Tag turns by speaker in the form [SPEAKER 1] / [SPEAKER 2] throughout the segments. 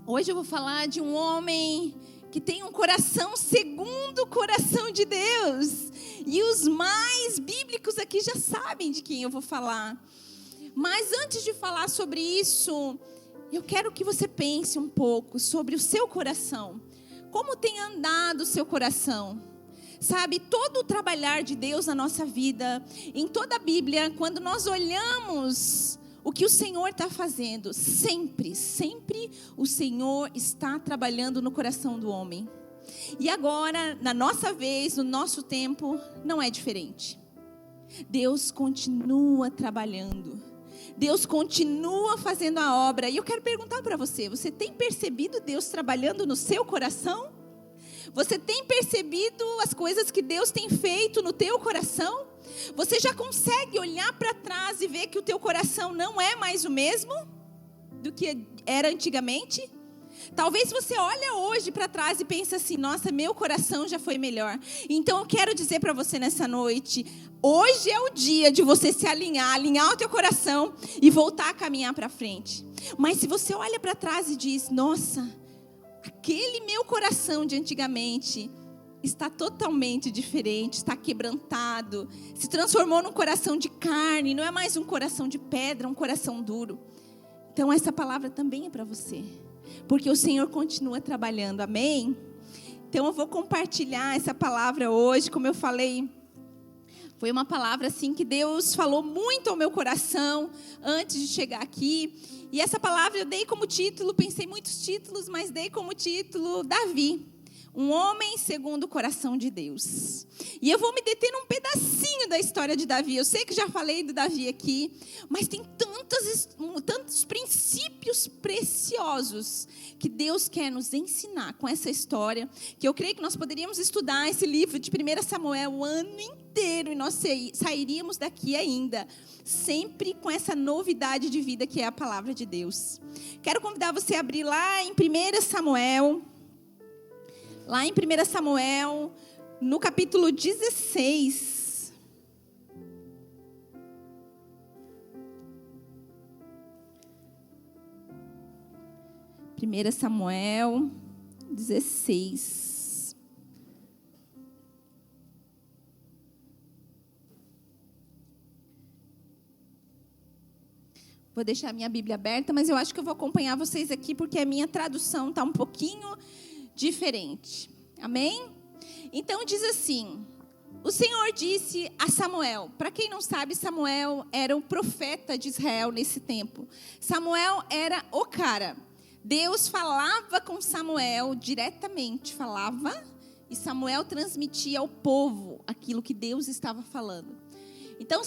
[SPEAKER 1] Hoje eu vou falar de um homem que tem um coração segundo o coração de Deus. E os mais bíblicos aqui já sabem de quem eu vou falar. Mas antes de falar sobre isso, eu quero que você pense um pouco sobre o seu coração. Como tem andado o seu coração? Sabe, todo o trabalhar de Deus na nossa vida, em toda a Bíblia, quando nós olhamos o que o Senhor está fazendo, sempre o Senhor está trabalhando no coração do homem. E agora, na nossa vez, no nosso tempo, não é diferente. Deus continua trabalhando. Deus continua fazendo a obra. E eu quero perguntar para você, você tem percebido Deus trabalhando no seu coração? Você tem percebido as coisas que Deus tem feito no teu coração? Você já consegue olhar para trás e ver que o teu coração não é mais o mesmo do que era antigamente? Talvez você olhe hoje para trás e pense assim, nossa, meu coração já foi melhor. Então eu quero dizer para você nessa noite, hoje é o dia de você se alinhar o teu coração e voltar a caminhar para frente. Mas se você olha para trás e diz, nossa, aquele meu coração de antigamente está totalmente diferente, está quebrantado, se transformou num coração de carne, não é mais um coração de pedra, um coração duro. Então essa palavra também é para você, porque o Senhor continua trabalhando, amém? Então eu vou compartilhar essa palavra hoje, como eu falei, foi uma palavra assim que Deus falou muito ao meu coração antes de chegar aqui. E essa palavra eu dei como título, pensei em muitos títulos, mas dei como título Davi, um homem segundo o coração de Deus. E eu vou me deter num pedacinho da história de Davi. Eu sei que já falei do Davi aqui, mas tem tantos princípios preciosos que Deus quer nos ensinar com essa história, que eu creio que nós poderíamos estudar esse livro de 1 Samuel o ano inteiro e nós sairíamos daqui ainda, sempre com essa novidade de vida que é a palavra de Deus. Quero convidar você a abrir lá em 1 Samuel, no capítulo 16. Samuel 16. Vou deixar a minha Bíblia aberta, mas eu acho que eu vou acompanhar vocês aqui, porque a minha tradução está um pouquinho diferente. Amém? Então diz assim: o Senhor disse a Samuel. Para quem não sabe, Samuel era o profeta de Israel nesse tempo. Samuel era o cara. Deus falava com Samuel diretamente, falava, e Samuel transmitia ao povo aquilo que Deus estava falando. Então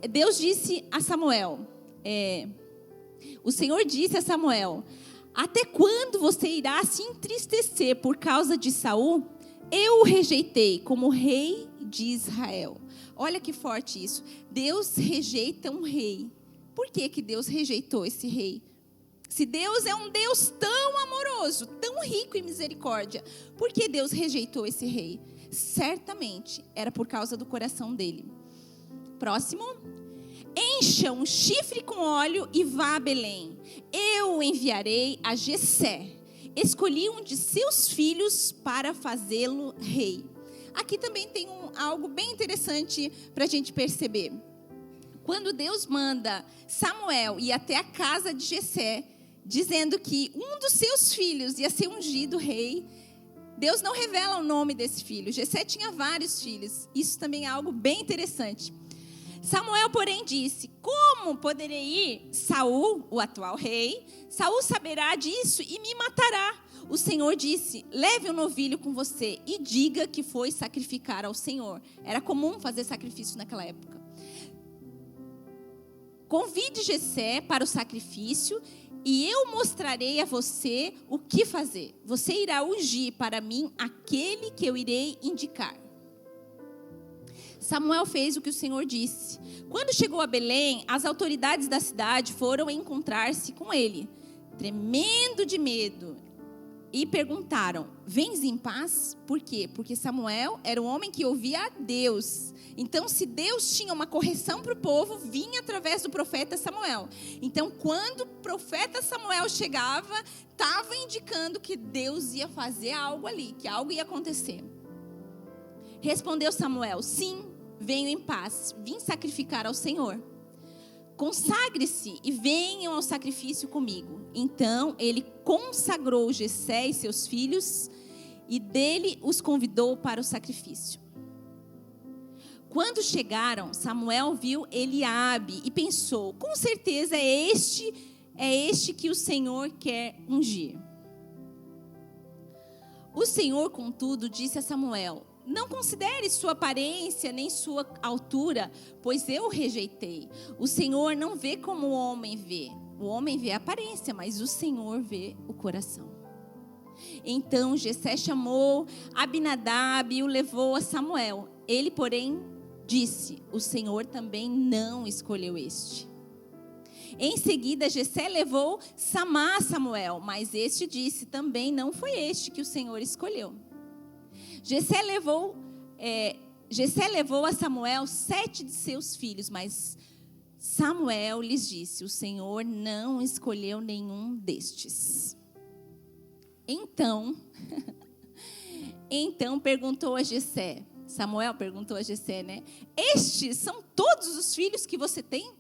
[SPEAKER 1] Deus disse a Samuel, o Senhor disse a Samuel: até quando você irá se entristecer por causa de Saul? Eu o rejeitei como rei de Israel. Olha que forte isso. Deus rejeita um rei. Por que Deus rejeitou esse rei? Se Deus é um Deus tão amoroso, tão rico em misericórdia, por que Deus rejeitou esse rei? Certamente era por causa do coração dele. Próximo. Encha um chifre com óleo e vá a Belém. Eu o enviarei a Jessé. Escolhi um de seus filhos para fazê-lo rei. Aqui também tem algo bem interessante para a gente perceber. Quando Deus manda Samuel ir até a casa de Jessé, dizendo que um dos seus filhos ia ser ungido rei, Deus não revela o nome desse filho. Jessé tinha vários filhos. Isso também é algo bem interessante. Samuel, porém, disse: como poderei ir? Saul, o atual rei, Saul saberá disso e me matará. O Senhor disse: leve um novilho com você e diga que foi sacrificar ao Senhor. Era comum fazer sacrifício naquela época. Convide Jessé para o sacrifício e eu mostrarei a você o que fazer. Você irá ungir para mim aquele que eu irei indicar. Samuel fez o que o Senhor disse. Quando chegou a Belém, as autoridades da cidade foram encontrar-se com ele, tremendo de medo. e perguntaram: vens em paz? Por quê? Porque Samuel era um homem que ouvia a Deus. Então, se Deus tinha uma correção para o povo, vinha através do profeta Samuel. Então, quando o profeta Samuel chegava, estava indicando que Deus ia fazer algo ali, que algo ia acontecer. Respondeu Samuel: sim, venho em paz, vim sacrificar ao Senhor. Consagre-se e venham ao sacrifício comigo. Então ele consagrou Jessé e seus filhos e dele os convidou para o sacrifício. Quando chegaram, Samuel viu Eliabe e pensou: com certeza é este que o Senhor quer ungir. O Senhor, contudo, disse a Samuel: não considere sua aparência nem sua altura, pois eu o rejeitei. O Senhor não vê como o homem vê. O homem vê a aparência, mas o Senhor vê o coração. Então Jessé chamou Abinadab e o levou a Samuel. Ele, porém, disse: o Senhor também não escolheu este. Em seguida, Jessé levou Samá a Samuel, mas este disse: também não foi este que o Senhor escolheu. Jessé levou a Samuel 7 de seus filhos, mas Samuel lhes disse: o Senhor não escolheu nenhum destes. Então perguntou a Jessé, Samuel perguntou a Jessé, né? Estes são todos os filhos que você tem?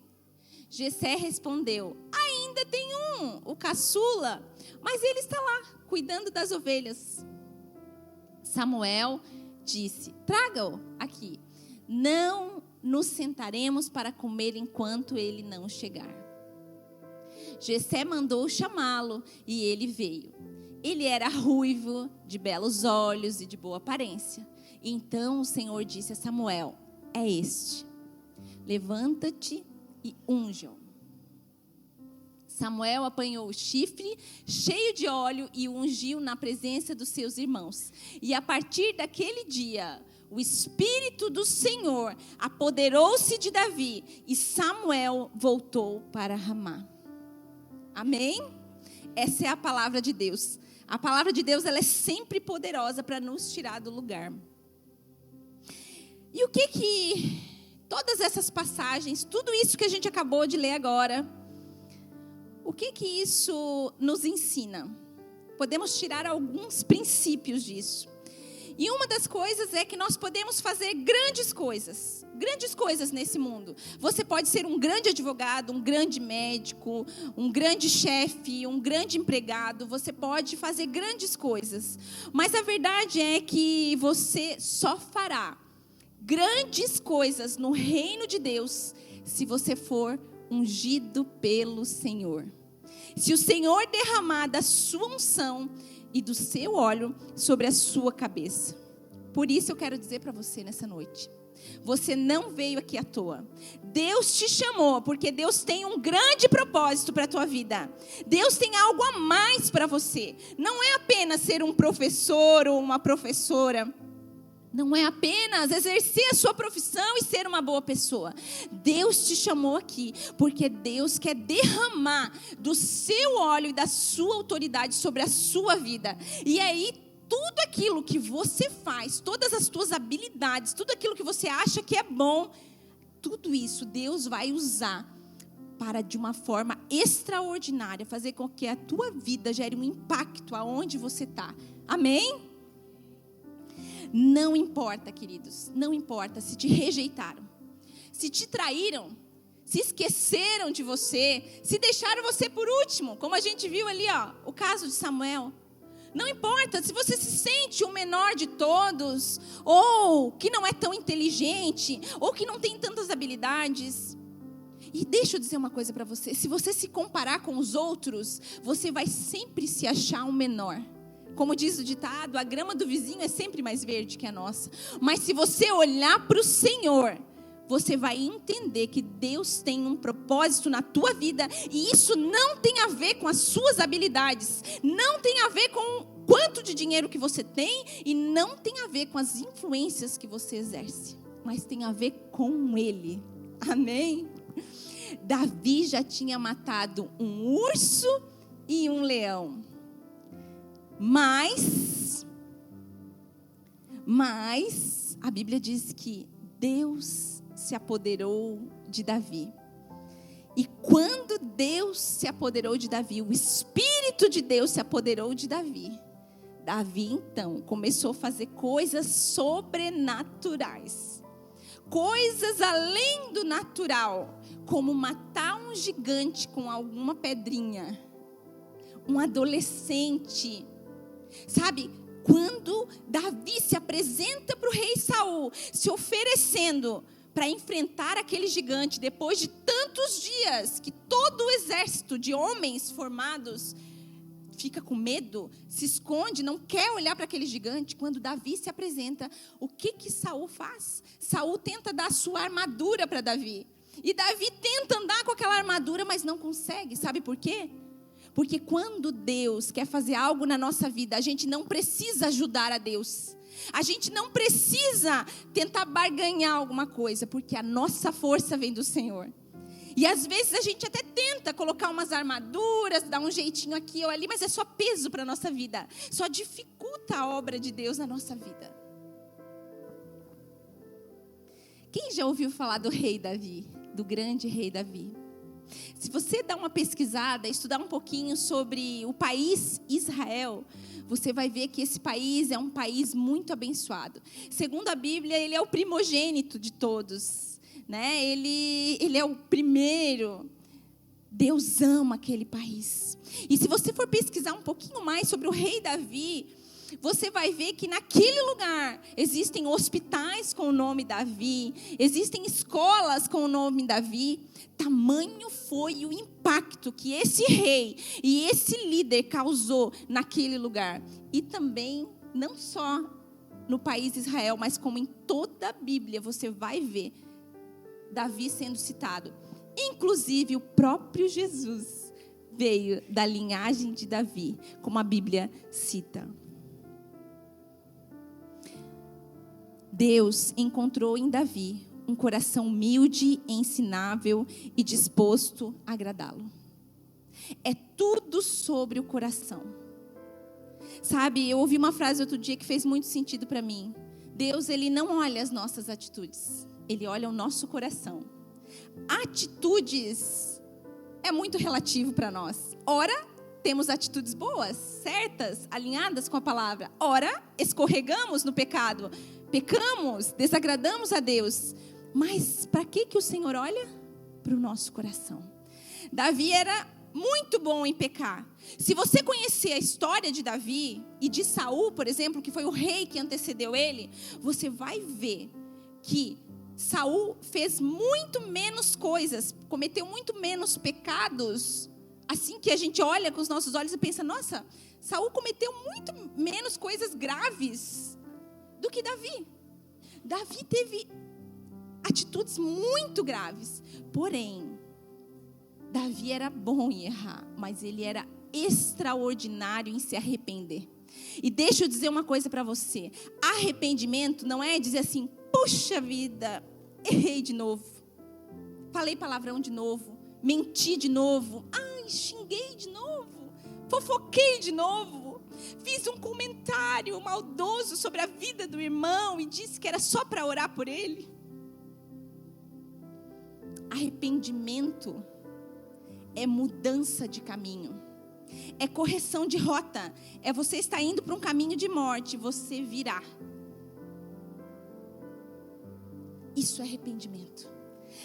[SPEAKER 1] Jessé respondeu: ainda tem um, o caçula, mas ele está lá, cuidando das ovelhas. Samuel disse: traga-o aqui. Não nos sentaremos para comer enquanto ele não chegar. Jessé mandou chamá-lo e ele veio. Ele era ruivo, de belos olhos e de boa aparência. Então o Senhor disse a Samuel: é este. Levanta-te e unge-o. Samuel apanhou o chifre cheio de óleo e o ungiu na presença dos seus irmãos. E a partir daquele dia, o Espírito do Senhor apoderou-se de Davi e Samuel voltou para Ramá. Amém? Essa é a palavra de Deus. A palavra de Deus, ela é sempre poderosa para nos tirar do lugar. E o que todas essas passagens, tudo isso que a gente acabou de ler agora, o que isso nos ensina? Podemos tirar alguns princípios disso. E uma das coisas é que nós podemos fazer grandes coisas nesse mundo. Você pode ser um grande advogado, um grande médico, um grande chefe, um grande empregado. Você pode fazer grandes coisas. Mas a verdade é que você só fará grandes coisas no reino de Deus se você for ungido pelo Senhor. Se o Senhor derramar da sua unção e do seu óleo sobre a sua cabeça. Por isso eu quero dizer para você nessa noite: você não veio aqui à toa. Deus te chamou porque Deus tem um grande propósito para a tua vida. Deus tem algo a mais para você. Não é apenas ser um professor ou uma professora. Não é apenas exercer a sua profissão e ser uma boa pessoa. Deus te chamou aqui porque Deus quer derramar do seu óleo e da sua autoridade sobre a sua vida. E aí, tudo aquilo que você faz, todas as tuas habilidades, tudo aquilo que você acha que é bom, tudo isso Deus vai usar para, de uma forma extraordinária, fazer com que a tua vida gere um impacto aonde você está. Amém? Não importa, queridos, não importa se te rejeitaram, se te traíram, se esqueceram de você, se deixaram você por último, como a gente viu ali, o caso de Samuel. Não importa se você se sente o menor de todos, ou que não é tão inteligente, ou que não tem tantas habilidades. E deixa eu dizer uma coisa para você: se você se comparar com os outros, você vai sempre se achar um menor. Como diz o ditado, a grama do vizinho é sempre mais verde que a nossa. Mas se você olhar para o Senhor, você vai entender que Deus tem um propósito na tua vida. E isso não tem a ver com as suas habilidades. Não tem a ver com quanto de dinheiro que você tem. E não tem a ver com as influências que você exerce. Mas tem a ver com Ele. Amém? Davi já tinha matado um urso e um leão. Mas a Bíblia diz que Deus se apoderou de Davi. E quando Deus se apoderou de Davi, o Espírito de Deus se apoderou de Davi. Davi, então, começou a fazer coisas sobrenaturais. Coisas além do natural, como matar um gigante com alguma pedrinha. Um adolescente. Sabe, quando Davi se apresenta para o rei Saul, se oferecendo para enfrentar aquele gigante, depois de tantos dias, que todo o exército de homens formados fica com medo, se esconde, não quer olhar para aquele gigante. Quando Davi se apresenta, o que Saul faz? Saul tenta dar a sua armadura para Davi. E Davi tenta andar com aquela armadura, mas não consegue. Sabe por quê? Porque quando Deus quer fazer algo na nossa vida, a gente não precisa ajudar a Deus. A gente não precisa tentar barganhar alguma coisa, porque a nossa força vem do Senhor. E às vezes a gente até tenta colocar umas armaduras, dar um jeitinho aqui ou ali, mas é só peso para a nossa vida. Só dificulta a obra de Deus na nossa vida. Quem já ouviu falar do rei Davi? Do grande rei Davi? Se você dar uma pesquisada, estudar um pouquinho sobre o país Israel, você vai ver que esse país é um país muito abençoado. Segundo a Bíblia, ele é o primogênito de todos, né? Ele é o primeiro. Deus ama aquele país. E se você for pesquisar um pouquinho mais sobre o rei Davi, você vai ver que naquele lugar existem hospitais com o nome Davi, existem escolas com o nome Davi. Tamanho foi o impacto que esse rei e esse líder causou naquele lugar. E também, não só no país Israel, mas como em toda a Bíblia, você vai ver Davi sendo citado. Inclusive, o próprio Jesus veio da linhagem de Davi, como a Bíblia cita. Deus encontrou em Davi um coração humilde, ensinável e disposto a agradá-lo. É tudo sobre o coração. Sabe, eu ouvi uma frase outro dia que fez muito sentido para mim. Deus, Ele não olha as nossas atitudes, Ele olha o nosso coração. Atitudes é muito relativo para nós. Ora, temos atitudes boas, certas, alinhadas com a palavra. Ora, escorregamos no pecado. Pecamos, desagradamos a Deus. Mas para que o Senhor olha? Para o nosso coração. Davi era muito bom em pecar. Se você conhecer a história de Davi e de Saul, por exemplo, que foi o rei que antecedeu ele, você vai ver que Saul fez muito menos coisas, cometeu muito menos pecados. Assim que a gente olha com os nossos olhos e pensa, nossa, Saul cometeu muito menos coisas graves do que Davi. Davi teve atitudes muito graves. Porém, Davi era bom em errar, mas ele era extraordinário em se arrepender. E deixa eu dizer uma coisa para você. Arrependimento não é dizer assim, puxa vida, errei de novo. Falei palavrão de novo. Menti de novo. Ai, xinguei de novo. Fofoquei de novo. Fiz um comentário maldoso sobre a vida do irmão e disse que era só para orar por ele. Arrependimento é mudança de caminho. É correção de rota. É você estar indo para um caminho de morte, você virar. Isso é arrependimento.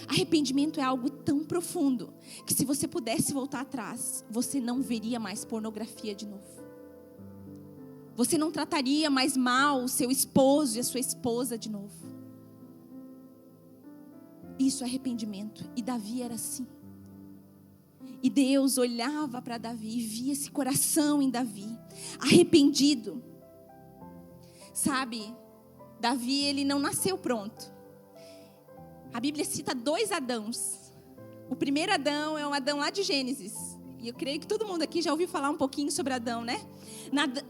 [SPEAKER 1] Arrependimento é algo tão profundo que se você pudesse voltar atrás, você não veria mais pornografia de novo. Você não trataria mais mal o seu esposo e a sua esposa de novo. Isso é arrependimento. E Davi era assim. E Deus olhava para Davi e via esse coração em Davi, arrependido. Sabe, Davi, ele não nasceu pronto. A Bíblia cita 2 Adãos. O primeiro Adão é um Adão lá de Gênesis. E eu creio que todo mundo aqui já ouviu falar um pouquinho sobre Adão, né?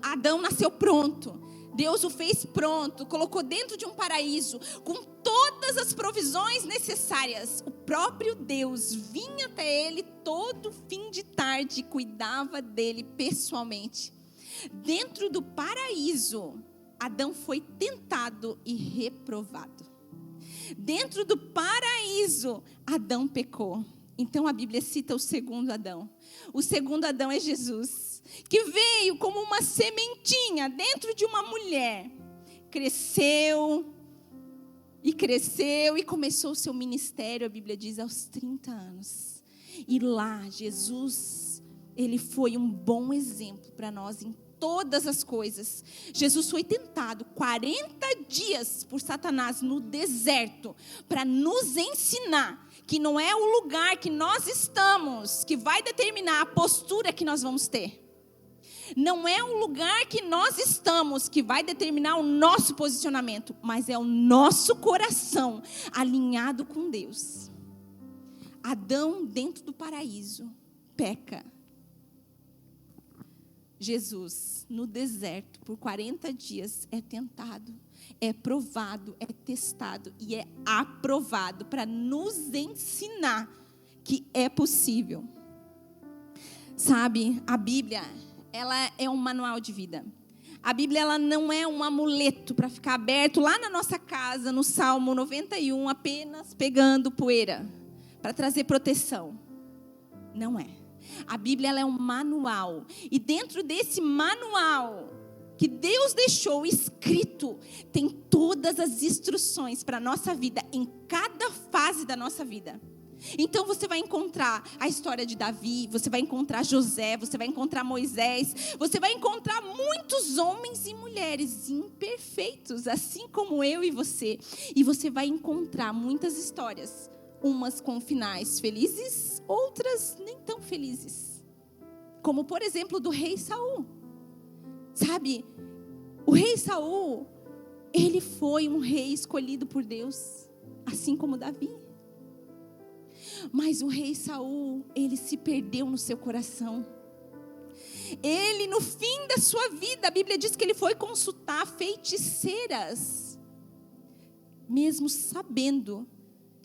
[SPEAKER 1] Adão nasceu pronto. Deus o fez pronto, colocou dentro de um paraíso, com todas as provisões necessárias. O próprio Deus vinha até ele todo fim de tarde e cuidava dele pessoalmente. Dentro do paraíso, Adão foi tentado e reprovado. Dentro do paraíso, Adão pecou. Então a Bíblia cita o segundo Adão. O segundo Adão é Jesus, que veio como uma sementinha dentro de uma mulher. Cresceu e começou o seu ministério, a Bíblia diz, aos 30 anos. E lá, Jesus, ele foi um bom exemplo para nós em todas as coisas. Jesus foi tentado 40 dias por Satanás no deserto para nos ensinar que não é o lugar que nós estamos que vai determinar a postura que nós vamos ter. Não é o lugar que nós estamos que vai determinar o nosso posicionamento, mas é o nosso coração alinhado com Deus. Adão, dentro do paraíso, peca. Jesus, no deserto, por 40 dias, é tentado, é provado, é testado e é aprovado para nos ensinar que é possível. Sabe, a Bíblia, ela é um manual de vida. A Bíblia, ela não é um amuleto para ficar aberto lá na nossa casa, no Salmo 91, apenas pegando poeira, para trazer proteção. Não é. A Bíblia, ela é um manual. E dentro desse manual que Deus deixou escrito, tem todas as instruções para a nossa vida, em cada fase da nossa vida. Então você vai encontrar a história de Davi, você vai encontrar José, você vai encontrar Moisés, você vai encontrar muitos homens e mulheres imperfeitos, assim como eu e você. E você vai encontrar muitas histórias, umas com finais felizes, outras nem tão felizes. Como por exemplo do rei Saul. Sabe, o rei Saul, ele foi um rei escolhido por Deus, assim como Davi. Mas o rei Saul, ele se perdeu no seu coração. Ele, no fim da sua vida, a Bíblia diz que ele foi consultar feiticeiras, mesmo sabendo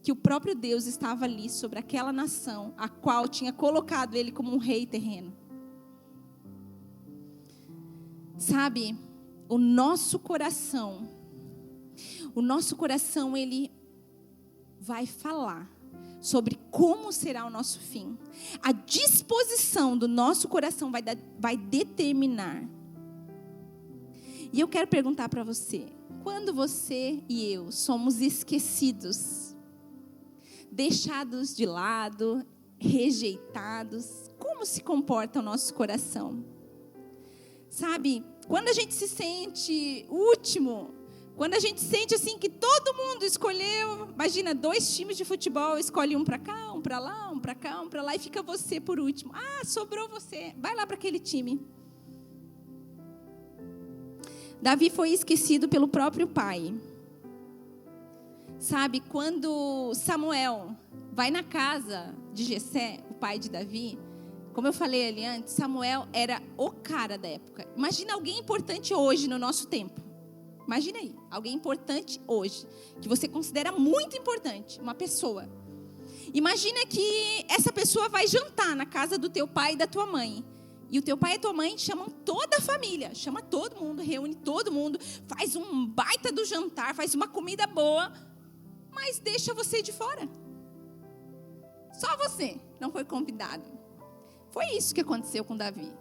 [SPEAKER 1] que o próprio Deus estava ali sobre aquela nação, a qual tinha colocado ele como um rei terreno. Sabe, o nosso coração, ele vai falar sobre como será o nosso fim. A disposição do nosso coração vai determinar. E eu quero perguntar para você, quando você e eu somos esquecidos, deixados de lado, rejeitados, como se comporta o nosso coração? Sabe, quando a gente se sente último, quando a gente sente assim que todo mundo escolheu, imagina 2 times de futebol, escolhe um para cá, um para lá, um para cá, um para lá e fica você por último. Ah, sobrou você, vai lá para aquele time. Davi foi esquecido pelo próprio pai. Sabe, quando Samuel vai na casa de Jessé, o pai de Davi, como eu falei ali antes, Samuel era o cara da época. Imagina alguém importante hoje no nosso tempo. Imagina aí, alguém importante hoje, que você considera muito importante, uma pessoa. Imagina que essa pessoa vai jantar na casa do teu pai e da tua mãe. E o teu pai e a tua mãe chamam toda a família, chama todo mundo, reúne todo mundo, faz um baita do jantar, faz uma comida boa, mas deixa você de fora. Só você não foi convidado. Foi isso que aconteceu com Davi.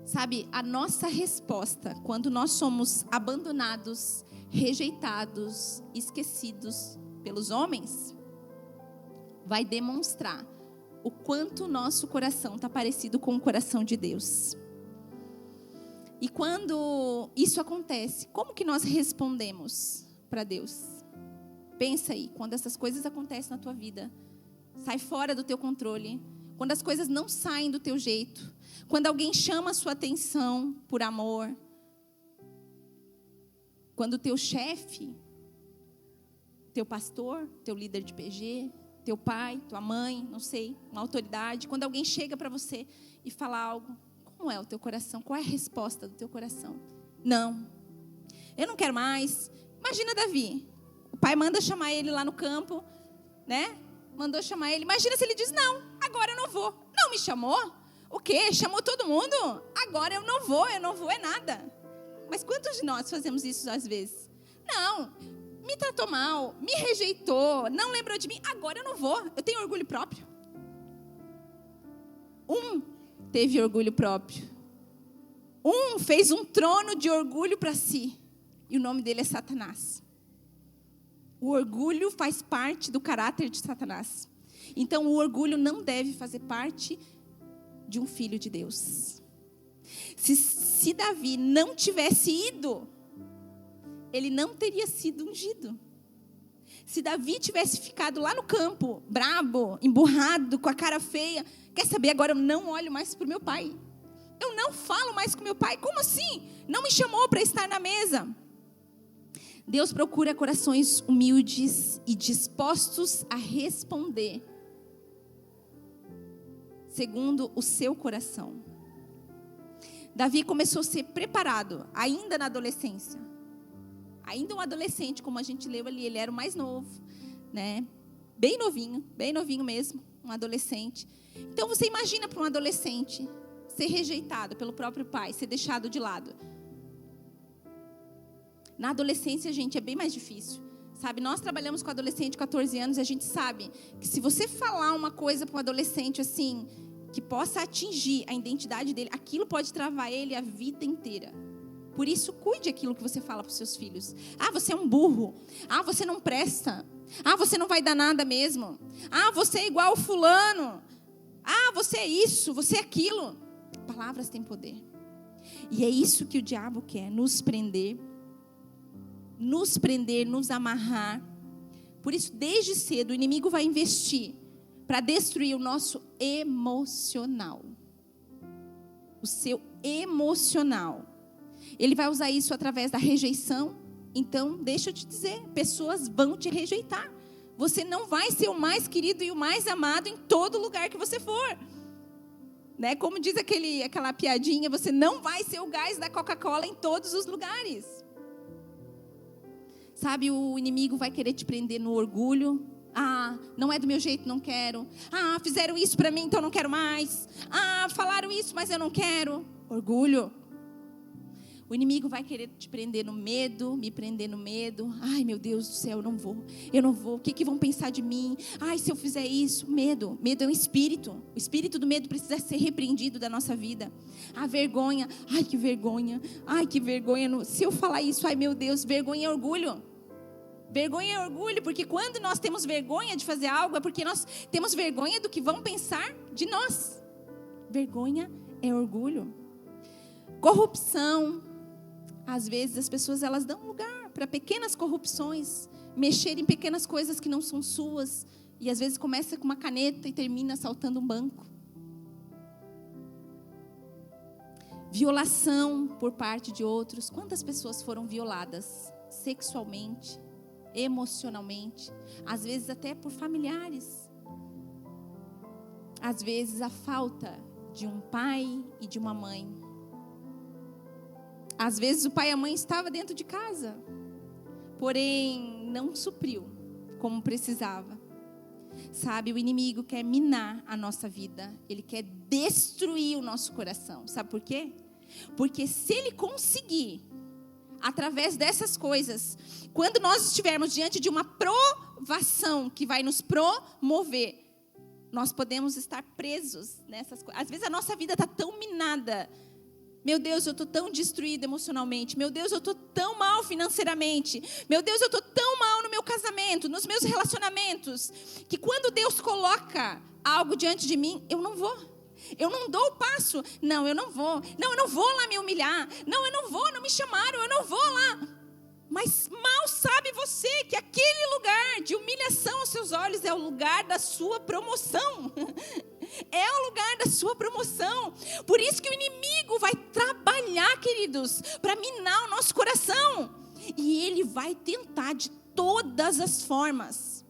[SPEAKER 1] Sabe, a nossa resposta quando nós somos abandonados, rejeitados, esquecidos pelos homens, vai demonstrar o quanto o nosso coração está parecido com o coração de Deus. E quando isso acontece, como que nós respondemos para Deus? Pensa aí, quando essas coisas acontecem na tua vida, sai fora do teu controle, quando as coisas não saem do teu jeito, quando alguém chama a sua atenção por amor, quando o teu chefe, teu pastor, teu líder de PG, teu pai, tua mãe, não sei, uma autoridade, quando alguém chega para você e fala algo, como é o teu coração? Qual é a resposta do teu coração? Não, eu não quero mais. Imagina Davi, o pai manda chamar ele lá no campo, né? Mandou chamar ele. Imagina se ele diz, não, agora eu não vou. Não me chamou? O quê? Chamou todo mundo? Agora eu não vou é nada. Mas quantos de nós fazemos isso às vezes? Não, me tratou mal, me rejeitou, não lembrou de mim, agora eu não vou. Eu tenho orgulho próprio. Teve orgulho próprio. Fez um trono de orgulho para si. E o nome dele é Satanás. O orgulho faz parte do caráter de Satanás. Então o orgulho não deve fazer parte de um filho de Deus. Se Davi não tivesse ido, ele não teria sido ungido. Se Davi tivesse ficado lá no campo, brabo, emburrado, com a cara feia, quer saber, agora eu não olho mais para o meu pai. Eu não falo mais com meu pai. Como assim? Não me chamou para estar na mesa. Deus procura corações humildes e dispostos a responder segundo o seu coração. Davi começou a ser preparado ainda na adolescência. Ainda um adolescente, como a gente leu ali, ele era o mais novo, né? Bem novinho mesmo, um adolescente. Então você imagina para um adolescente ser rejeitado pelo próprio pai, ser deixado de lado. Na adolescência, gente, é bem mais difícil. Sabe, nós trabalhamos com adolescente de 14 anos e a gente sabe que se você falar uma coisa para um adolescente assim, que possa atingir a identidade dele, aquilo pode travar ele a vida inteira. Por isso, cuide aquilo que você fala para os seus filhos. Ah, você é um burro. Ah, você não presta. Ah, você não vai dar nada mesmo. Ah, você é igual o fulano. Ah, você é isso, você é aquilo. Palavras têm poder. E é isso que o diabo quer, nos prender, nos amarrar. Por isso, desde cedo, o inimigo vai investir para destruir o nosso emocional. O seu emocional. Ele vai usar isso através da rejeição. Então, deixa eu te dizer, pessoas vão te rejeitar. Você não vai ser o mais querido e o mais amado em todo lugar que você for. Né? Como diz aquela piadinha, você não vai ser o gás da Coca-Cola em todos os lugares. Sabe, o inimigo vai querer te prender no orgulho. Ah, não é do meu jeito, não quero. Ah, fizeram isso para mim, então não quero mais. Ah, falaram isso, mas eu não quero. Orgulho. O inimigo vai querer te prender no medo, me prender no medo. Ai, meu Deus do céu, eu não vou. O que vão pensar de mim? Ai, se eu fizer isso. Medo é um espírito. O espírito do medo precisa ser repreendido da nossa vida. A vergonha. Ai, que vergonha. Ai, que vergonha. Se eu falar isso, ai, meu Deus, vergonha é orgulho. Vergonha é orgulho, porque quando nós temos vergonha de fazer algo, é porque nós temos vergonha do que vão pensar de nós. Vergonha é orgulho. Corrupção. Às vezes as pessoas elas dão lugar para pequenas corrupções, mexer em pequenas coisas que não são suas, e às vezes começa com uma caneta e termina assaltando um banco. Violação por parte de outros. Quantas pessoas foram violadas sexualmente, emocionalmente, às vezes até por familiares? Às vezes a falta de um pai e de uma mãe. Às vezes o pai e a mãe estavam dentro de casa, porém não supriu como precisava. Sabe, o inimigo quer minar a nossa vida, ele quer destruir o nosso coração. Sabe por quê? Porque se ele conseguir, através dessas coisas, quando nós estivermos diante de uma provação que vai nos promover, nós podemos estar presos nessas coisas. Às vezes a nossa vida está tão minada. Meu Deus, eu estou tão destruída emocionalmente. Meu Deus, eu estou tão mal financeiramente. Meu Deus, eu estou tão mal no meu casamento, nos meus relacionamentos, que quando Deus coloca algo diante de mim, eu não vou. Eu não dou o passo. Não, eu não vou. Não, eu não vou lá me humilhar. Não, eu não vou, não me chamaram, eu não vou lá. Mas mal sabe você que aquele lugar de humilhação aos seus olhos é o lugar da sua promoção. É o lugar da sua promoção. Por isso que o inimigo vai trabalhar, queridos, para minar o nosso coração. E ele vai tentar de todas as formas.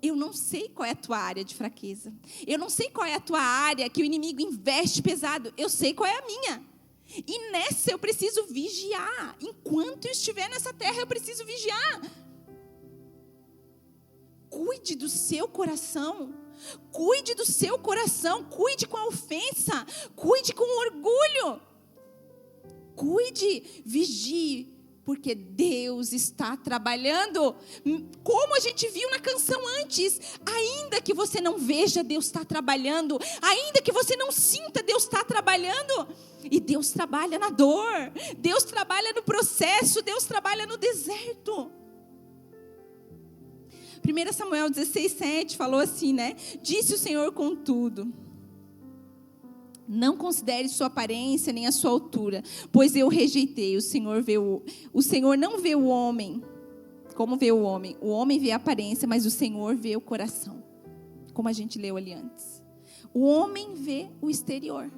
[SPEAKER 1] Eu não sei qual é a tua área de fraqueza. Eu não sei qual é a tua área que o inimigo investe pesado. Eu sei qual é a minha. E nessa eu preciso vigiar. Enquanto eu estiver nessa terra, eu preciso vigiar. Cuide do seu coração. Cuide do seu coração, cuide com a ofensa, cuide com o orgulho. Cuide, vigie, porque Deus está trabalhando. Como a gente viu na canção antes, ainda que você não veja, Deus está trabalhando. Ainda que você não sinta, Deus está trabalhando. E Deus trabalha na dor, Deus trabalha no processo, Deus trabalha no deserto. 1 Samuel 16:7 falou assim, né? Disse o Senhor: contudo, não considere sua aparência nem a sua altura, pois eu rejeitei. O Senhor não vê o homem como vê o homem. O homem vê a aparência, mas o Senhor vê o coração. Como a gente leu ali antes. O homem vê o exterior.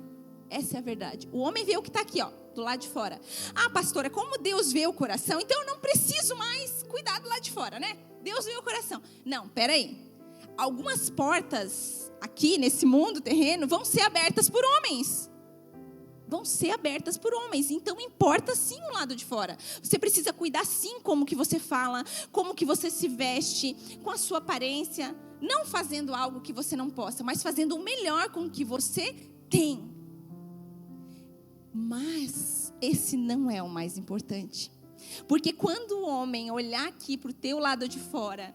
[SPEAKER 1] Essa é a verdade. O homem vê o que está aqui, ó, do lado de fora. Ah, pastora, como Deus vê o coração, então eu não preciso mais cuidar do lado de fora, né? Deus vê o coração. Não, peraí. Algumas portas aqui nesse mundo terreno vão ser abertas por homens. Vão ser abertas por homens. Então importa sim o lado de fora. Você precisa cuidar sim como que você fala, como que você se veste, com a sua aparência. Não fazendo algo que você não possa, mas fazendo o melhor com o que você tem. Mas esse não é o mais importante. Porque quando o homem olhar aqui para o teu lado de fora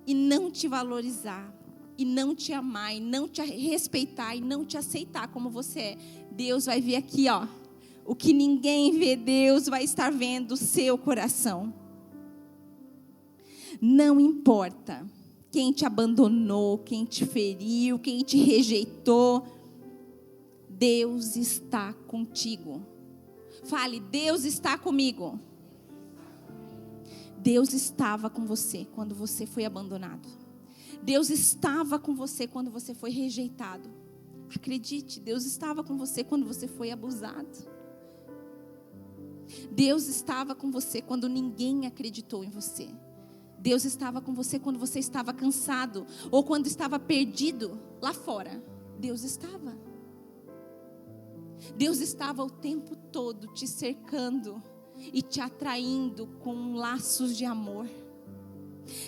[SPEAKER 1] e não te valorizar, e não te amar, e não te respeitar, e não te aceitar como você é, Deus vai ver aqui, ó, o que ninguém vê, Deus vai estar vendo o seu coração. Não importa quem te abandonou, quem te feriu, quem te rejeitou, Deus está contigo. Fale: Deus está comigo. Deus estava com você quando você foi abandonado. Deus estava com você quando você foi rejeitado. Acredite, Deus estava com você quando você foi abusado. Deus estava com você quando ninguém acreditou em você. Deus estava com você quando você estava cansado ou quando estava perdido lá fora. Deus estava. Deus estava o tempo todo te cercando e te atraindo com laços de amor.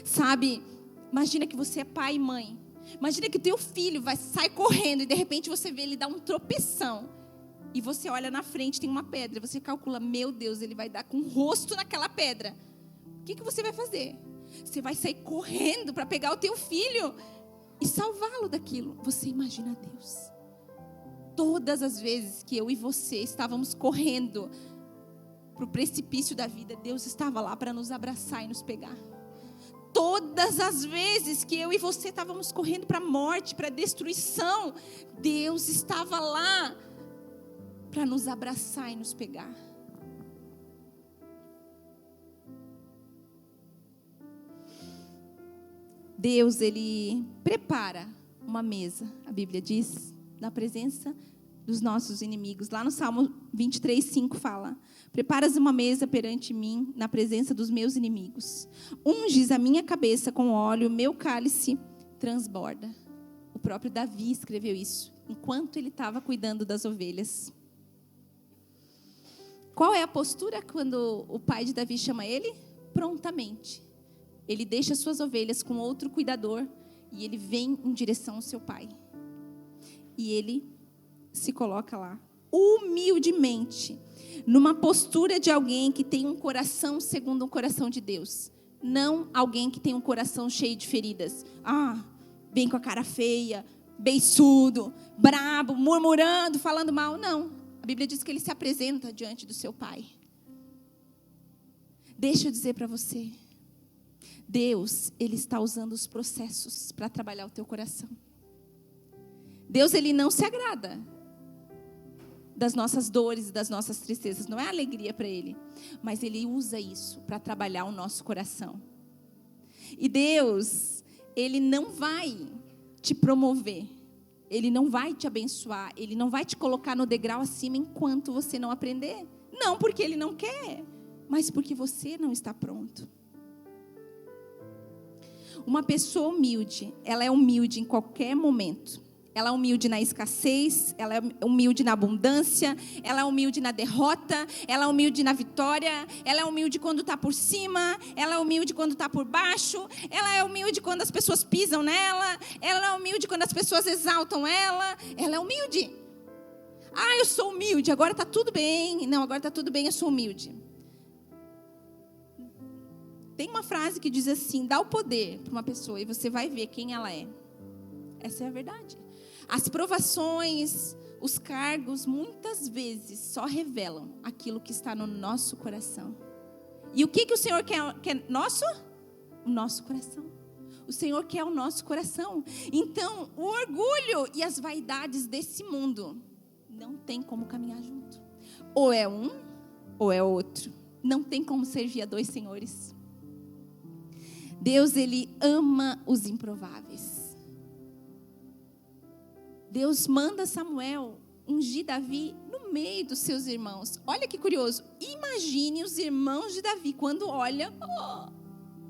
[SPEAKER 1] Sabe, imagina que você é pai e mãe. Imagina que teu filho sai correndo e de repente você vê ele dar um tropeção. E você olha na frente, tem uma pedra. Você calcula: meu Deus, ele vai dar com o rosto naquela pedra. O que você vai fazer? Você vai sair correndo para pegar o teu filho e salvá-lo daquilo. Você imagina Deus. Todas as vezes que eu e você estávamos correndo para o precipício da vida, Deus estava lá para nos abraçar e nos pegar. Todas as vezes que eu e você estávamos correndo para a morte, para a destruição, Deus estava lá para nos abraçar e nos pegar. Deus, Ele prepara uma mesa, a Bíblia diz, na presença dos nossos inimigos. Lá no Salmo 23:5 fala: preparas uma mesa perante mim, na presença dos meus inimigos. Unges a minha cabeça com óleo, o meu cálice transborda. O próprio Davi escreveu isso, enquanto ele estava cuidando das ovelhas. Qual é a postura quando o pai de Davi chama ele? Prontamente. Ele deixa suas ovelhas com outro cuidador e ele vem em direção ao seu pai. E ele se coloca lá, humildemente, numa postura de alguém que tem um coração segundo o coração de Deus. Não alguém que tem um coração cheio de feridas. Vem com a cara feia, beiçudo, brabo, murmurando, falando mal. Não. A Bíblia diz que ele se apresenta diante do seu pai. Deixa eu dizer para você. Deus, Ele está usando os processos para trabalhar o teu coração. Deus, Ele não se agrada das nossas dores e das nossas tristezas. Não é alegria para Ele. Mas Ele usa isso para trabalhar o nosso coração. E Deus, Ele não vai te promover. Ele não vai te abençoar. Ele não vai te colocar no degrau acima enquanto você não aprender. Não porque Ele não quer, mas porque você não está pronto. Uma pessoa humilde, ela é humilde em qualquer momento. Ela é humilde na escassez, ela é humilde na abundância, ela é humilde na derrota, ela é humilde na vitória, ela é humilde quando está por cima, ela é humilde quando está por baixo, ela é humilde quando as pessoas pisam nela, ela é humilde quando as pessoas exaltam ela é humilde. Ah, eu sou humilde, agora está tudo bem. Não, agora está tudo bem, eu sou humilde. Tem uma frase que diz assim: dá o poder para uma pessoa e você vai ver quem ela é. Essa é a verdade. As provações, os cargos, muitas vezes só revelam aquilo que está no nosso coração. E o que o Senhor quer nosso? O nosso coração. O Senhor quer o nosso coração. Então, o orgulho e as vaidades desse mundo não tem como caminhar junto. Ou é um, ou é outro. Não tem como servir a dois senhores. Deus, Ele ama os improváveis. Deus manda Samuel ungir Davi no meio dos seus irmãos. Olha que curioso. Imagine os irmãos de Davi quando olham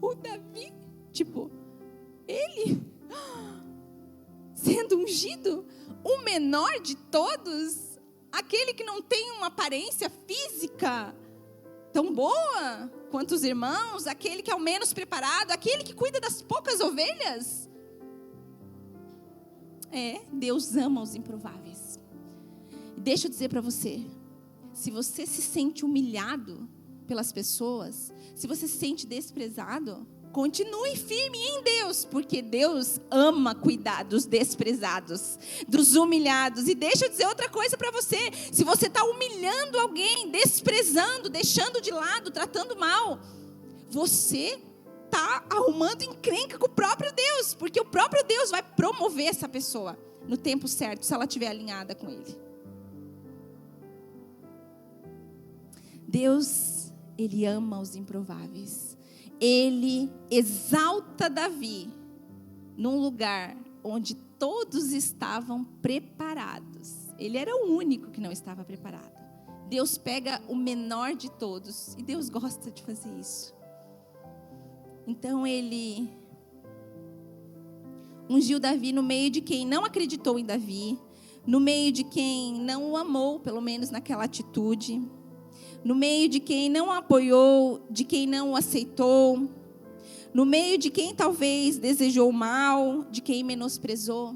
[SPEAKER 1] o Davi, ele sendo ungido, o menor de todos, aquele que não tem uma aparência física tão boa quanto os irmãos, aquele que é o menos preparado, aquele que cuida das poucas ovelhas. Deus ama os improváveis. E deixa eu dizer para você, se você se sente humilhado pelas pessoas, se você se sente desprezado, continue firme em Deus, porque Deus ama cuidar dos desprezados, dos humilhados. E deixa eu dizer outra coisa para você, se você está humilhando alguém, desprezando, deixando de lado, tratando mal, você está arrumando encrenca com o próprio Deus, porque o próprio Deus vai promover essa pessoa no tempo certo, se ela estiver alinhada com Ele. Deus, Ele ama os improváveis. Ele exalta Davi num lugar onde todos estavam preparados. Ele era o único que não estava preparado. Deus pega o menor de todos, e Deus gosta de fazer isso. Então ele ungiu Davi no meio de quem não acreditou em Davi, no meio de quem não o amou, pelo menos naquela atitude, no meio de quem não o apoiou, de quem não o aceitou, no meio de quem talvez desejou mal, de quem menosprezou.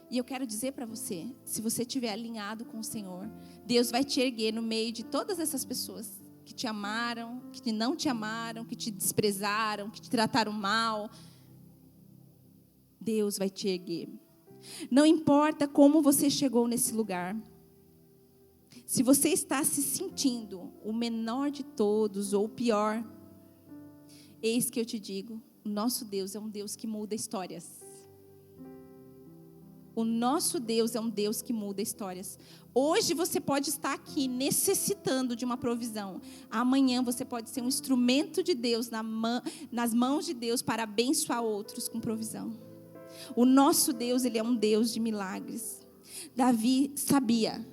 [SPEAKER 1] E eu quero dizer para você, se você estiver alinhado com o Senhor, Deus vai te erguer no meio de todas essas pessoas que te amaram, que não te amaram, que te desprezaram, que te trataram mal. Deus vai te erguer. Não importa como você chegou nesse lugar. Se você está se sentindo o menor de todos ou o pior, eis que eu te digo, o nosso Deus é um Deus que muda histórias. O nosso Deus é um Deus que muda histórias. Hoje você pode estar aqui necessitando de uma provisão. Amanhã você pode ser um instrumento de Deus nas mãos de Deus para abençoar outros com provisão. O nosso Deus, Ele é um Deus de milagres. Davi sabia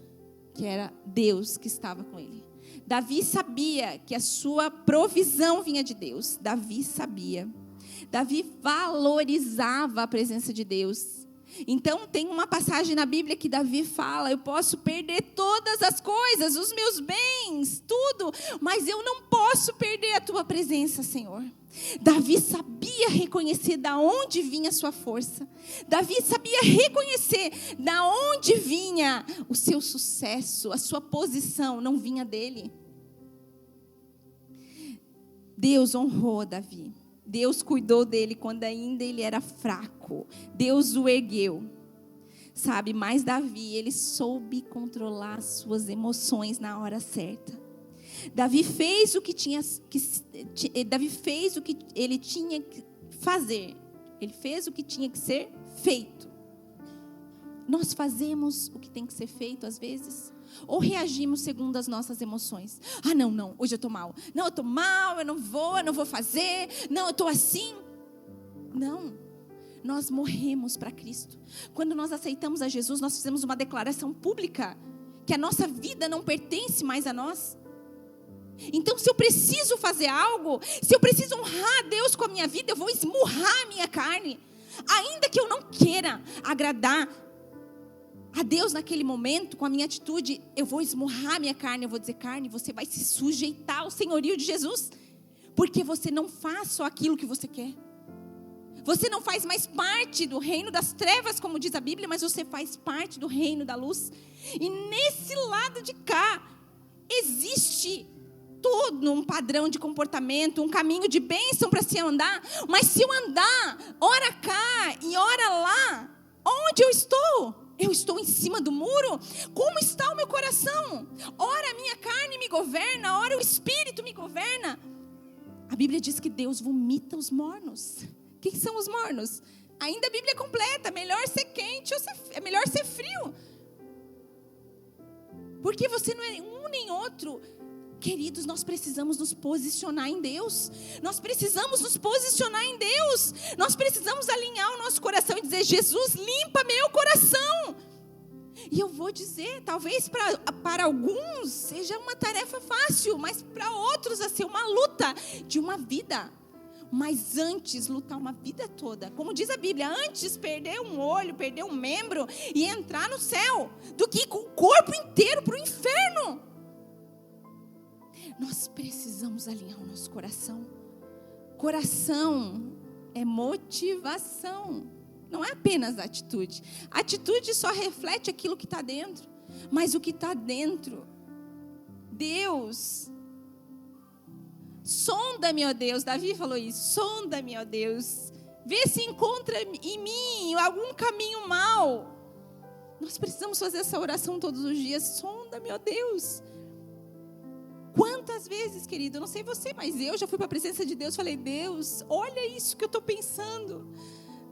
[SPEAKER 1] que era Deus que estava com ele. Davi sabia que a sua provisão vinha de Deus. Davi sabia. Davi valorizava a presença de Deus. Então tem uma passagem na Bíblia que Davi fala: eu posso perder todas as coisas, os meus bens, tudo, mas eu não posso perder a tua presença, Senhor. Davi sabia reconhecer da onde vinha a sua força. Davi sabia reconhecer da onde vinha o seu sucesso, a sua posição não vinha dele. Deus honrou Davi. Deus cuidou dele quando ainda ele era fraco. Deus o ergueu. Sabe, mas Davi, ele soube controlar suas emoções na hora certa. Davi fez o que ele tinha que fazer. Ele fez o que tinha que ser feito. Nós fazemos o que tem que ser feito às vezes? Ou reagimos segundo as nossas emoções? Ah, não, hoje eu estou mal. Não, eu estou mal, eu não vou fazer. Não, eu estou assim. Não, nós morremos para Cristo. Quando nós aceitamos a Jesus, nós fizemos uma declaração pública que a nossa vida não pertence mais a nós. Então, se eu preciso fazer algo, se eu preciso honrar a Deus com a minha vida, eu vou esmurrar a minha carne. Ainda que eu não queira agradar a Deus naquele momento, com a minha atitude, eu vou esmurrar a minha carne, eu vou dizer: carne, você vai se sujeitar ao senhorio de Jesus, porque você não faz só aquilo que você quer. Você não faz mais parte do reino das trevas, como diz a Bíblia, mas você faz parte do reino da luz. E nesse lado de cá, existe todo um padrão de comportamento, um caminho de bênção para se andar. Mas se eu andar, ora cá e ora lá, onde eu estou? Eu estou em cima do muro? Como está o meu coração? Ora a minha carne me governa, ora o Espírito me governa. A Bíblia diz que Deus vomita os mornos. O que são os mornos? Ainda a Bíblia é completa: melhor ser quente ou é melhor ser frio. Porque você não é um nem outro. Queridos, nós precisamos nos posicionar em Deus. Nós precisamos nos posicionar em Deus. Nós precisamos alinhar o nosso coração e dizer: Jesus, limpa meu coração. E eu vou dizer, talvez para alguns seja uma tarefa fácil, mas para outros vai ser uma luta de uma vida. Mas antes, lutar uma vida toda. Como diz a Bíblia, antes perder um olho, perder um membro e entrar no céu, do que com o corpo inteiro para o inferno. Nós precisamos alinhar o nosso coração. Coração é motivação, não é apenas atitude. A atitude só reflete aquilo que está dentro. Mas o que está dentro, Deus, sonda-me, ó Deus. Davi falou isso: sonda-me, ó Deus. Vê se encontra em mim algum caminho mau. Nós precisamos fazer essa oração todos os dias: sonda-me, ó Deus. Quantas vezes, querido, eu não sei você, mas eu já fui para a presença de Deus e falei: Deus, olha isso que eu estou pensando.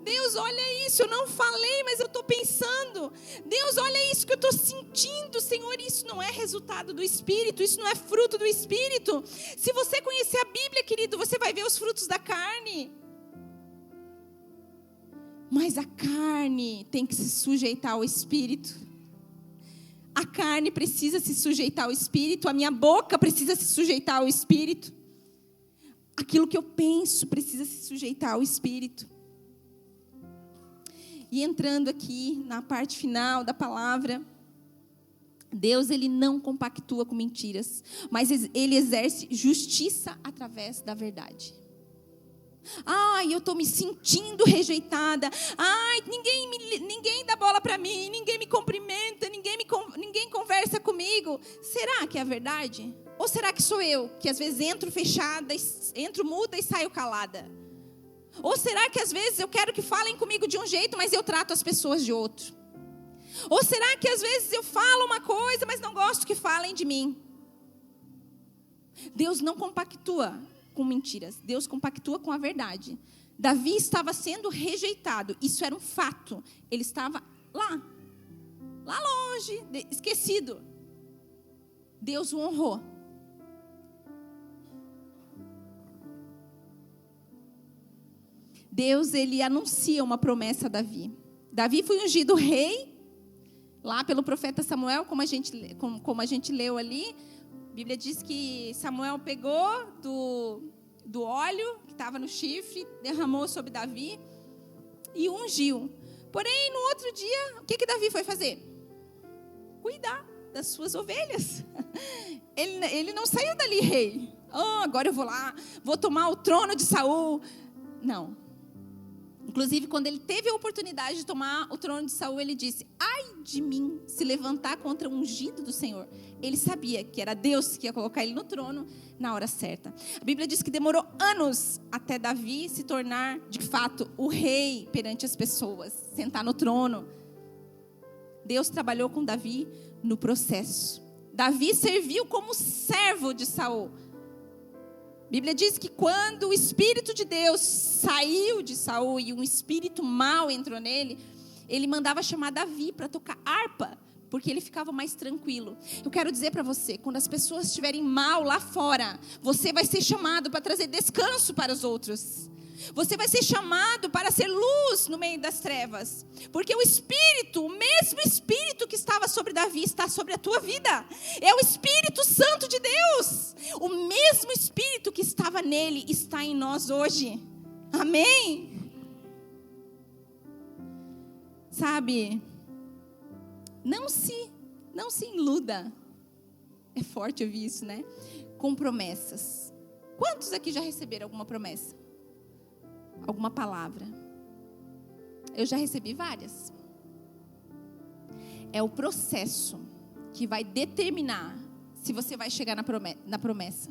[SPEAKER 1] Deus, olha isso, eu não falei, mas eu estou pensando. Deus, olha isso que eu estou sentindo. Senhor, isso não é resultado do Espírito, isso não é fruto do Espírito. Se você conhecer a Bíblia, querido, você vai ver os frutos da carne. Mas a carne tem que se sujeitar ao Espírito. A carne precisa se sujeitar ao Espírito, a minha boca precisa se sujeitar ao Espírito. Aquilo que eu penso precisa se sujeitar ao Espírito. E entrando aqui na parte final da palavra, Deus, Ele não compactua com mentiras, mas Ele exerce justiça através da verdade. Ai, eu estou me sentindo rejeitada. Ai, ninguém dá bola para mim, ninguém me cumprimenta, ninguém conversa comigo. Será que é a verdade? Ou será que sou eu, que às vezes entro fechada, entro muda e saio calada? Ou será que às vezes eu quero que falem comigo de um jeito, mas eu trato as pessoas de outro? Ou será que às vezes eu falo uma coisa, mas não gosto que falem de mim? Deus não compactua com mentiras. Deus compactua com a verdade. Davi estava sendo rejeitado. Isso era um fato. Ele estava lá longe, esquecido. Deus o honrou. Deus, Ele anuncia uma promessa a Davi. Davi foi ungido rei, lá pelo profeta Samuel, como a gente leu ali. A Bíblia diz que Samuel pegou do óleo que estava no chifre, derramou sobre Davi e ungiu. Porém, no outro dia, o que Davi foi fazer? Cuidar das suas ovelhas. Ele não saiu dali rei. Oh, agora eu vou lá, vou tomar o trono de Saul. Não. Inclusive, quando ele teve a oportunidade de tomar o trono de Saul, ele disse: ai de mim se levantar contra o ungido do Senhor. Ele sabia que era Deus que ia colocar ele no trono na hora certa. A Bíblia diz que demorou anos até Davi se tornar, de fato, o rei perante as pessoas, sentar no trono. Deus trabalhou com Davi no processo. Davi serviu como servo de Saul. A Bíblia diz que quando o Espírito de Deus saiu de Saul e um espírito mau entrou nele, ele mandava chamar Davi para tocar harpa, porque ele ficava mais tranquilo. Eu quero dizer para você, quando as pessoas estiverem mal lá fora, você vai ser chamado para trazer descanso para os outros. Você vai ser chamado para ser luz no meio das trevas. Porque o Espírito, o mesmo Espírito que estava sobre Davi, está sobre a tua vida. É o Espírito Santo de Deus. O mesmo Espírito que estava nele está em nós hoje. Amém? Sabe, Não se iluda. É forte ouvir isso, né? Com promessas. Quantos aqui já receberam alguma promessa? Alguma palavra? Eu já recebi várias. É o processo que vai determinar se você vai chegar na promessa.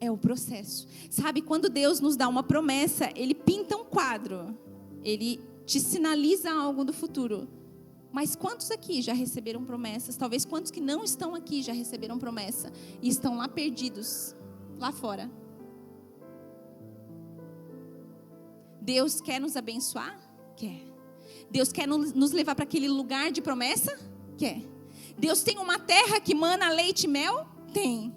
[SPEAKER 1] É o processo. Sabe, quando Deus nos dá uma promessa, Ele pinta um quadro. Ele te sinaliza algo do futuro. Mas quantos aqui já receberam promessas? Talvez quantos que não estão aqui já receberam promessa e estão lá perdidos, lá fora. Deus quer nos abençoar? Quer. Deus quer nos levar para aquele lugar de promessa? Quer. Deus tem uma terra que mana leite e mel? Tem.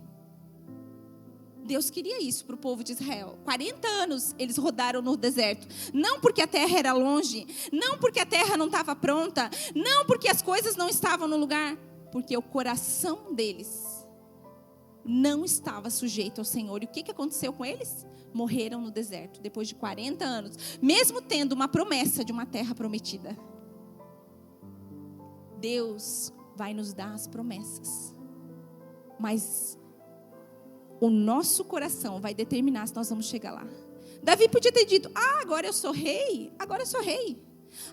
[SPEAKER 1] Deus queria isso para o povo de Israel. 40 anos eles rodaram no deserto. Não porque a terra era longe. Não porque a terra não estava pronta. Não porque as coisas não estavam no lugar. Porque o coração deles não estava sujeito ao Senhor. E o que aconteceu com eles? Morreram no deserto depois de 40 anos. Mesmo tendo uma promessa de uma terra prometida. Deus vai nos dar as promessas. Mas o nosso coração vai determinar se nós vamos chegar lá. Davi podia ter dito: agora eu sou rei. Agora eu sou rei.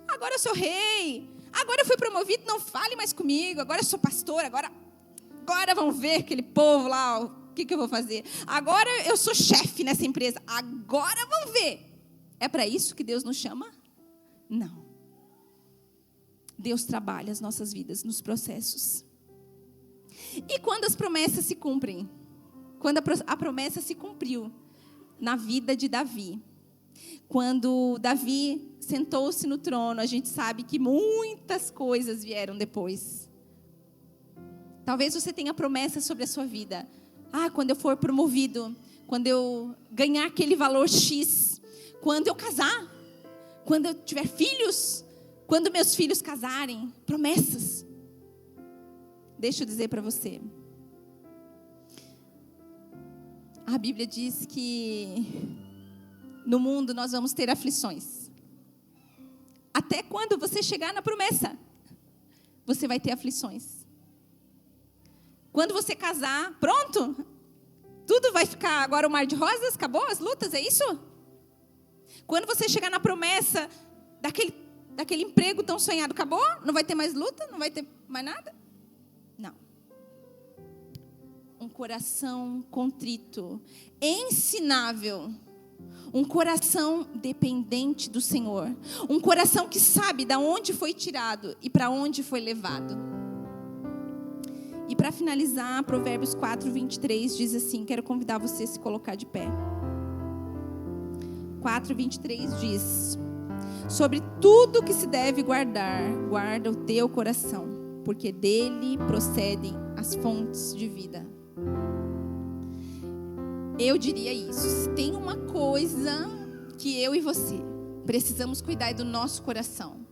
[SPEAKER 1] Agora eu sou rei. Agora eu fui promovido, não fale mais comigo. Agora eu sou pastor. Agora vão ver aquele povo lá. O que eu vou fazer? Agora eu sou chefe nessa empresa. Agora vão ver. É para isso que Deus nos chama? Não. Deus trabalha as nossas vidas nos processos. E quando as promessas se cumprem? Quando a promessa se cumpriu na vida de Davi. Quando Davi sentou-se no trono, a gente sabe que muitas coisas vieram depois. Talvez você tenha promessas sobre a sua vida. Quando eu for promovido, quando eu ganhar aquele valor X, quando eu casar, quando eu tiver filhos, quando meus filhos casarem, promessas. Deixa eu dizer para você. A Bíblia diz que no mundo nós vamos ter aflições. Até quando você chegar na promessa, você vai ter aflições. Quando você casar, pronto? Tudo vai ficar agora um mar de rosas? Acabou as lutas, é isso? Quando você chegar na promessa daquele emprego tão sonhado, acabou? Não vai ter mais luta? Não vai ter mais nada? Não. Um coração contrito, ensinável. Um coração dependente do Senhor. Um coração que sabe de onde foi tirado e para onde foi levado. E para finalizar, Provérbios 4, 23 diz assim, quero convidar você a se colocar de pé. 4, 23 diz: sobre tudo que se deve guardar, guarda o teu coração, porque dele procedem as fontes de vida. Eu diria isso, se tem uma coisa que eu e você precisamos cuidar do nosso coração.